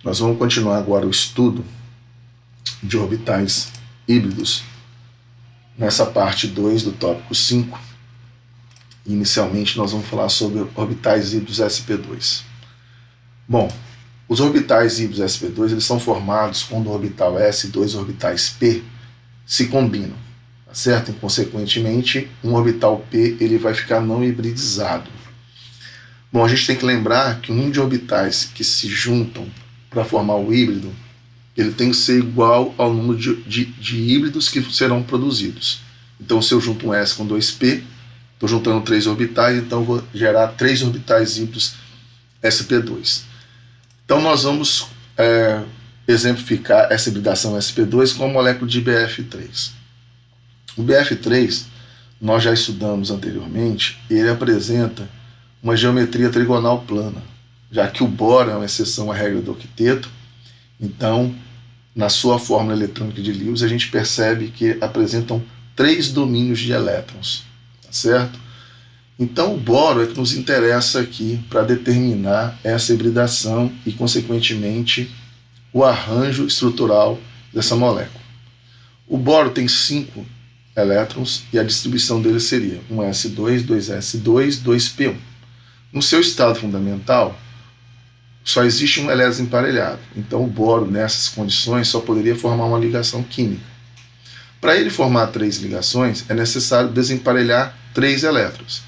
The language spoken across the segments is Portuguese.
Nós vamos continuar agora o estudo de orbitais híbridos nessa parte 2 do tópico 5. Inicialmente nós vamos falar sobre orbitais híbridos sp2. Bom, os orbitais híbridos sp2 eles são formados quando o orbital s e dois orbitais p se combinam, tá certo? E, consequentemente, um orbital p ele vai ficar não hibridizado. Bom, a gente tem que lembrar que o número de orbitais que se juntam para formar o híbrido, ele tem que ser igual ao número de híbridos que serão produzidos. Então, se eu junto um S com 2P, estou juntando 3 orbitais, então vou gerar 3 orbitais híbridos sp2. Então, nós vamos exemplificar essa hibridação sp2 com a molécula de BF3. O BF3, nós já estudamos anteriormente, ele apresenta uma geometria trigonal plana, já que o boro é uma exceção à regra do octeto. Então, na sua fórmula eletrônica de Lewis, a gente percebe que apresentam 3 domínios de elétrons, tá certo? Então, o boro é que nos interessa aqui para determinar essa hibridação e, consequentemente, o arranjo estrutural dessa molécula. O boro tem 5 elétrons e a distribuição dele seria 1s2, 2s2, 2p1. No seu estado fundamental, só existe um elétron emparelhado. Então, o boro, nessas condições, só poderia formar uma ligação química. Para ele formar 3 ligações, é necessário desemparelhar 3 elétrons.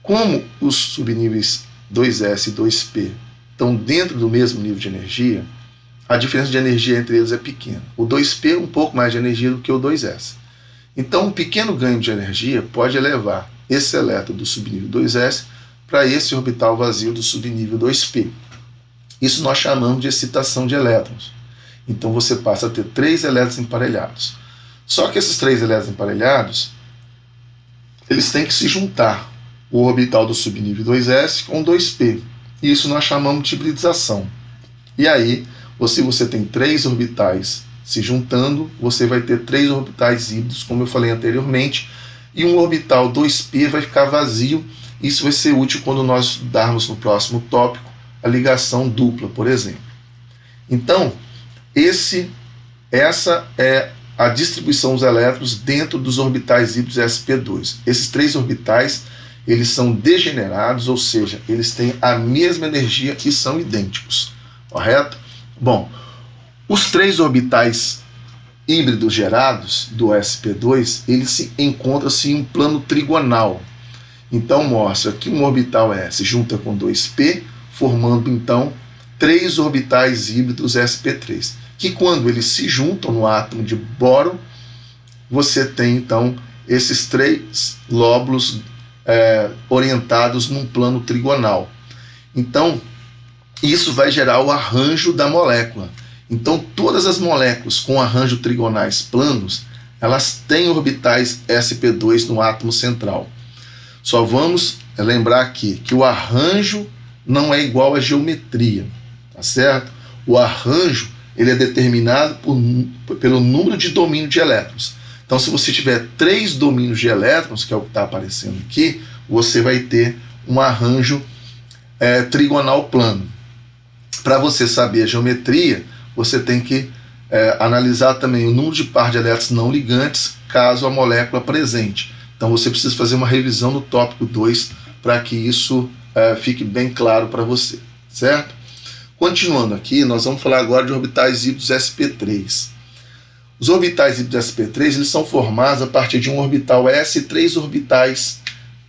Como os subníveis 2s e 2p estão dentro do mesmo nível de energia, a diferença de energia entre eles é pequena. O 2p é um pouco mais de energia do que o 2s. Então, um pequeno ganho de energia pode elevar esse elétron do subnível 2s para esse orbital vazio do subnível 2p. Isso nós chamamos de excitação de elétrons. Então você passa a ter 3 elétrons emparelhados. Só que esses 3 elétrons emparelhados, eles têm que se juntar, o orbital do subnível 2s com 2p. Isso nós chamamos de hibridização. E aí, se você tem 3 orbitais se juntando, você vai ter 3 orbitais híbridos, como eu falei anteriormente, e um orbital 2p vai ficar vazio. Isso vai ser útil quando nós estudarmos no próximo tópico a ligação dupla, por exemplo. Então, essa é a distribuição dos elétrons dentro dos orbitais híbridos sp2. Esses 3 orbitais, eles são degenerados, ou seja, eles têm a mesma energia e são idênticos, correto? Bom, os 3 orbitais híbridos gerados do sp2, eles se encontram-se em um plano trigonal. Então, mostra que um orbital S junta com 2p, formando, então, 3 orbitais híbridos sp3, que quando eles se juntam no átomo de boro, você tem, então, esses 3 lóbulos orientados num plano trigonal. Então, isso vai gerar o arranjo da molécula. Então, todas as moléculas com arranjo trigonais planos, elas têm orbitais sp2 no átomo central. Só vamos lembrar aqui que o arranjo não é igual à geometria, tá certo? O arranjo ele é determinado pelo número de domínio de elétrons. Então, se você tiver 3 domínios de elétrons, que é o que está aparecendo aqui, você vai ter um arranjo trigonal plano. Para você saber a geometria, você tem que analisar também o número de par de elétrons não ligantes, caso a molécula apresente. Então, você precisa fazer uma revisão no tópico 2 para que isso fique bem claro para você, certo? Continuando aqui, nós vamos falar agora de orbitais híbridos sp3. Os orbitais híbridos sp3 eles são formados a partir de um orbital S e 3 orbitais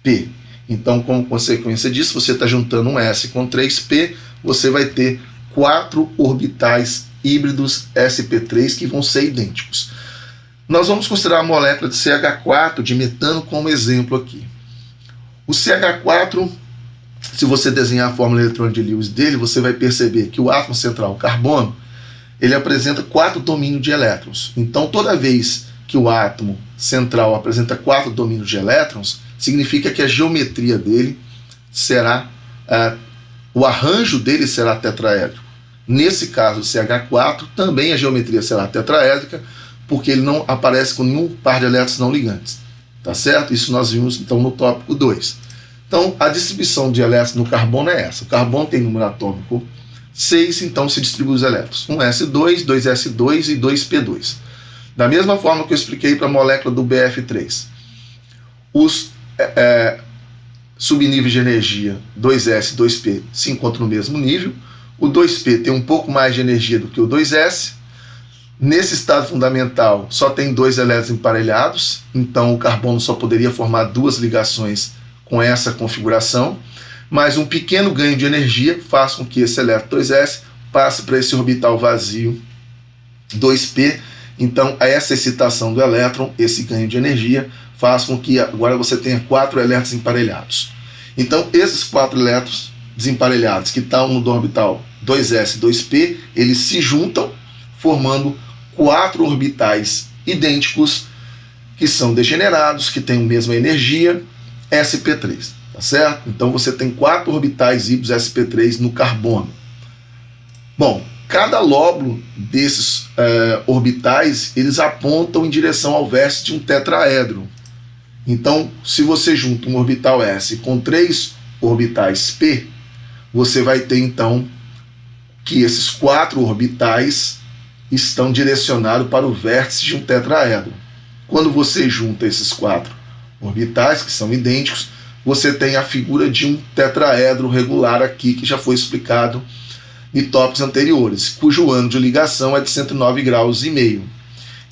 p. Então, como consequência disso, você está juntando um S com 3p, você vai ter 4 orbitais híbridos sp3 que vão ser idênticos. Nós vamos considerar a molécula de CH4 de metano como exemplo aqui. O CH4, se você desenhar a fórmula eletrônica de Lewis dele, você vai perceber que o átomo central, o carbono, ele apresenta 4 domínios de elétrons. Então, toda vez que o átomo central apresenta 4 domínios de elétrons, significa que a geometria dele será, o arranjo dele será tetraédrico. Nesse caso, o CH4, também a geometria será tetraédrica, porque ele não aparece com nenhum par de elétrons não ligantes. Tá certo? Isso nós vimos então no tópico 2. Então, a distribuição de elétrons no carbono é essa. O carbono tem número atômico 6, então se distribui os elétrons. 1s2, 2s2 e 2p2. Da mesma forma que eu expliquei para a molécula do BF3. Os subníveis de energia 2s e 2p se encontram no mesmo nível. O 2p tem um pouco mais de energia do que o 2s. Nesse estado fundamental só tem 2 elétrons emparelhados, então o carbono só poderia formar 2 ligações com essa configuração, mas um pequeno ganho de energia faz com que esse elétron 2s passe para esse orbital vazio 2p. Então essa excitação do elétron, esse ganho de energia, faz com que agora você tenha 4 elétrons emparelhados. Então esses 4 elétrons desemparelhados que estão no orbital 2s e 2p, eles se juntam formando 4 orbitais idênticos que são degenerados, que têm a mesma energia, sp3, tá certo? Então você tem 4 orbitais híbridos sp3 no carbono. Bom, cada lóbulo desses orbitais, eles apontam em direção ao vértice de um tetraedro. Então, se você junta um orbital s com 3 orbitais p, você vai ter então que esses 4 orbitais estão direcionados para o vértice de um tetraedro. Quando você junta esses 4 orbitais, que são idênticos, você tem a figura de um tetraedro regular aqui, que já foi explicado em tópicos anteriores, cujo ângulo de ligação é de 109,5 graus.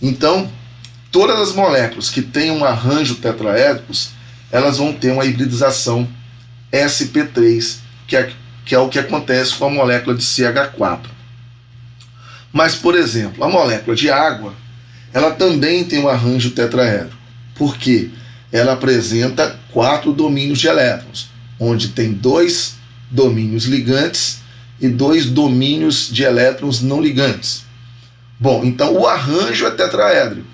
Então, todas as moléculas que têm um arranjo tetraédricos, elas vão ter uma hibridização sp3, que é o que acontece com a molécula de CH4. Mas, por exemplo, a molécula de água, ela também tem um arranjo tetraédrico, porque ela apresenta 4 domínios de elétrons, onde tem 2 domínios ligantes e 2 domínios de elétrons não ligantes. Bom, então o arranjo é tetraédrico.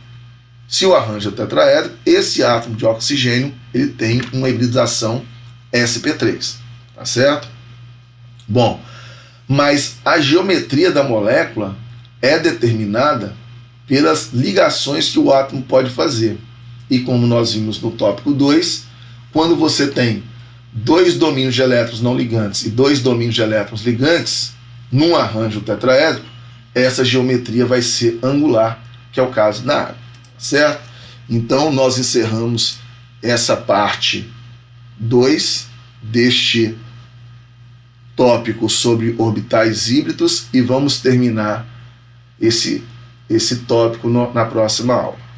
Se o arranjo é tetraédrico, esse átomo de oxigênio ele tem uma hibridização sp3, tá certo? Bom, mas a geometria da molécula é determinada pelas ligações que o átomo pode fazer. E como nós vimos no tópico 2, quando você tem 2 domínios de elétrons não ligantes e 2 domínios de elétrons ligantes, num arranjo tetraédrico, essa geometria vai ser angular, que é o caso da água, certo? Então nós encerramos essa parte 2 deste tópico sobre orbitais híbridos e vamos terminar esse tópico na próxima aula.